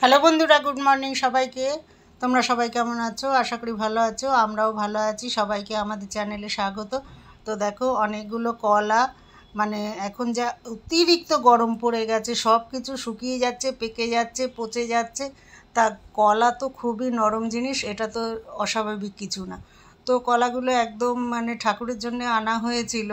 Hello বন্ধুরা, good morning সবাইকে। তোমরা সবাই কেমন আছো? আশা করি ভালো আছো। আমরাও ভালো আছি। সবাইকে আমাদের চ্যানেলে স্বাগত। তো দেখো, অনেকগুলো কলা, মানে এখন যা অতিরিক্ত গরম পড়ে গেছে, সব কিছু শুকিয়ে যাচ্ছে, পেকে যাচ্ছে, পচে যাচ্ছে। তা কলা তো খুবই নরম জিনিস, এটা তো অস্বাভাবিক কিছু না। তো কলাগুলো একদম মানে ঠাকুরের জন্য আনা হয়েছিল,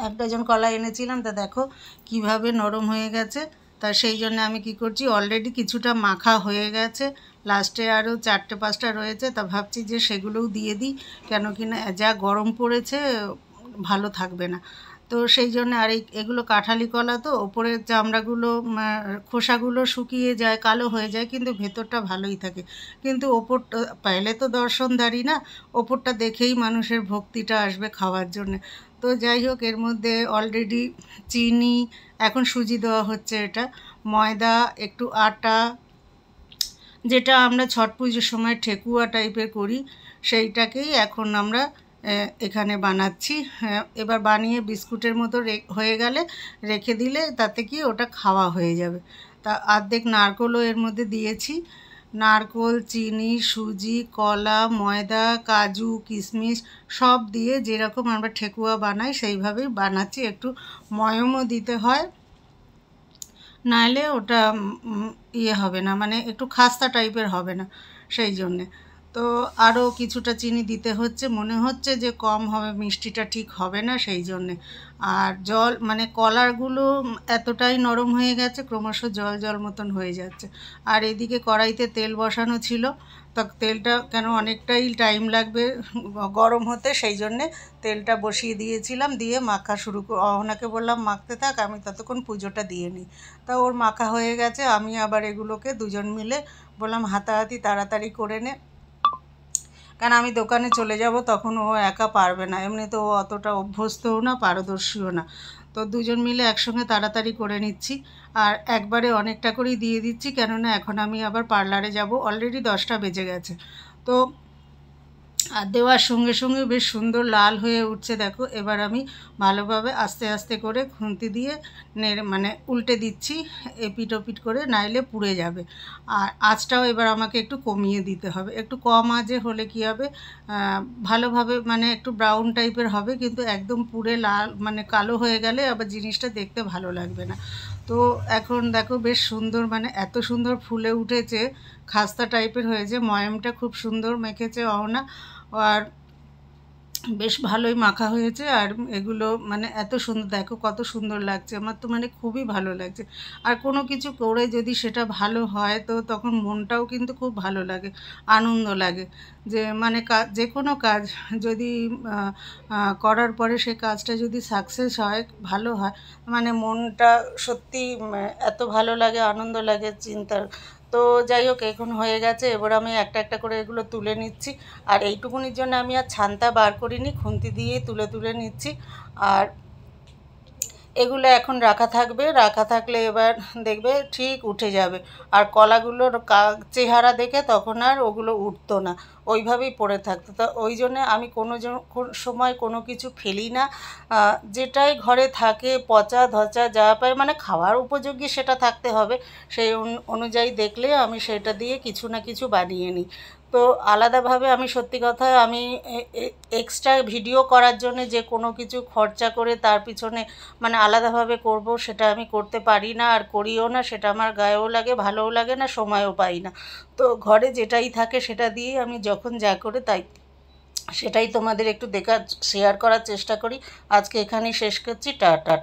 এক ডজন কলা এনেছিলাম। তা দেখো কিভাবে নরম হয়ে গেছে। তা সেই জন্য আমি কি করছি, অলরেডি কিছুটা মাখা হয়ে গেছে, লাস্টে আরও 4-5টা রয়েছে। তা ভাবছি যে সেগুলোও দিয়ে দিই, কেন কি না যা গরম পড়েছে ভালো থাকবে না। তো সেই জন্য আর এগুলো কাঁঠালি কলা, তো ওপরের চামড়াগুলো খোসাগুলো শুকিয়ে যায়, কালো হয়ে যায়, কিন্তু ভেতরটা ভালোই থাকে। কিন্তু ওপরটা পাইলে তো দর্শনদারি না, ওপরটা দেখেই মানুষের ভক্তিটা আসবে খাওয়ার জন্যে। তো যাই হোক, এর মধ্যে অলরেডি চিনি, এখন সুজি দেওয়া হচ্ছে, এটা ময়দা, একটু আটা, যেটা আমরা ছট পুজোর সময় ঠেকুয়া টাইপের করি, সেইটাকেই এখন আমরা এখানে বানাচ্ছি। এবার বানিয়ে বিস্কুটের মতো হয়ে গেলে রেখে দিলে তাতে কি ওটা খাওয়া হয়ে যাবে। তা অর্ধেক নারকেলও এর মধ্যে দিয়েছি। নারকেল, চিনি, সুজি, কলা, ময়দা, কাজু, কিশমিশ সব দিয়ে যেরকম আমরা ঠেকুয়া বানাই সেইভাবেই বানাচ্ছি। একটু ময়মও দিতে হয়, নাহলে ওটা ইয়ে হবে না, মানে একটু খাস্তা টাইপের হবে না, সেই জন্যে। তো আরও কিছুটা চিনি দিতে হচ্ছে, মনে হচ্ছে যে কম হবে, মিষ্টিটা ঠিক হবে না, সেই জন্যে। আর জল, মানে কলারগুলো এতটাই নরম হয়ে গেছে, ক্রমশ জল জল মতন হয়ে যাচ্ছে। আর এদিকে কড়াইতে তেল বসানো ছিল, তা তেলটা কেন অনেকটাই টাইম লাগবে গরম হতে, সেই জন্যে তেলটা বসিয়ে দিয়েছিলাম, দিয়ে মাখা শুরু অহনাকে বললাম মাখতে থাক, আমি ততক্ষণ পুজোটা দিয়ে নিই। তা ওর মাখা হয়ে গেছে, আমি আবার এগুলোকে দুজন মিলে বললাম হাতাহাতি তাড়াতাড়ি করে নে, কারণ আমি দোকানে চলে যাব, তখন ও একা পারবে না, এমনিতে ও অতটা অভ্যস্তও না, পারদর্শীও না। তো দুজন মিলে একসঙ্গে তাড়াতাড়ি করে নিচ্ছি, আর একবারে অনেকটা করেই দিয়ে দিচ্ছি, কেননা এখন আমি আবার পার্লারে যাব, অলরেডি 10টা বেজে গেছে। তো আর দেওয়ার সঙ্গে সঙ্গে বেশ সুন্দর লাল হয়ে উঠছে, দেখো। এবার আমি ভালোভাবে আস্তে আস্তে করে খুন্তি দিয়ে মানে উল্টে দিচ্ছি, এপিট ওপিট করে, নাইলে পুড়ে যাবে। আর আঁচটাও এবার আমাকে একটু কমিয়ে দিতে হবে, একটু কম আঁচে হলে কি হবে, ভালোভাবে মানে একটু ব্রাউন টাইপের হবে, কিন্তু একদম পুড়ে লাল মানে কালো হয়ে গেলে আবার জিনিসটা দেখতে ভালো লাগবে না। তো এখন দেখো বেশ সুন্দর, মানে এত সুন্দর ফুলে উঠেছে, খাস্তা টাইপের হয়েছে, ময়ামটা খুব সুন্দর মেখেছে অহনা, আর বেশ ভালোই মাখা হয়েছে। আর এগুলো মানে এত সুন্দর, দেখো কত সুন্দর লাগছে, আমার তো মানে খুবই ভালো লাগছে। আর কোনো কিছু করে যদি সেটা ভালো হয়, তো তখন মনটাও কিন্তু খুব ভালো লাগে, আনন্দ লাগে, যে মানে যে কোনো কাজ যদি করার পরে সেই কাজটা যদি সাকসেস হয়, ভালো হয়, মানে মনটা সত্যি এত ভালো লাগে, আনন্দ লাগে চিন্তার। তো যাই হোক, এখন হয়ে গেছে, এবার আমি একটা একটা করে এগুলো তুলে নিচ্ছি। আর এইটুকুনির জন্য আমি আর ছান্তা বার করিনি, খুন্তি দিয়েই তুলে তুলে নিচ্ছি। আর এগুলো এখন রাখা থাকবে, রাখা থাকলে এবার দেখবে ঠিক উঠে যাবে। আর কলাগুলোর চেহারা দেখে তখন আর ওগুলো উঠতো না, ওইভাবেই পড়ে থাকতো। তো ওই জন্যে আমি কোনো সময় কোনো কিছু ফেলি না, যেটাই ঘরে থাকে পচা ধচা যা পাই, মানে খাওয়ার উপযোগী সেটা থাকতে হবে, সেই অনুযায়ী দেখলে আমি সেটা দিয়ে কিছু না কিছু বানিয়ে নিই। তো আলাদাভাবে আমি সত্যি কথা, আমি এক্সট্রা ভিডিও করার জন্য যে কোনো কিছু খরচা করে তার পিছনে মানে আলাদাভাবে করব, সেটা আমি করতে পারি না, আর করিও না, সেটা আমার গায়েও লাগে, ভালোও লাগে না, সময়ও পাই না। তো ঘরে যেটাই থাকে সেটা দিয়েই আমি যখন যা করে তাই সেটাই তোমাদের একটু শেয়ার করার চেষ্টা করি। আজকে এখানেই শেষ করছি, টাটা।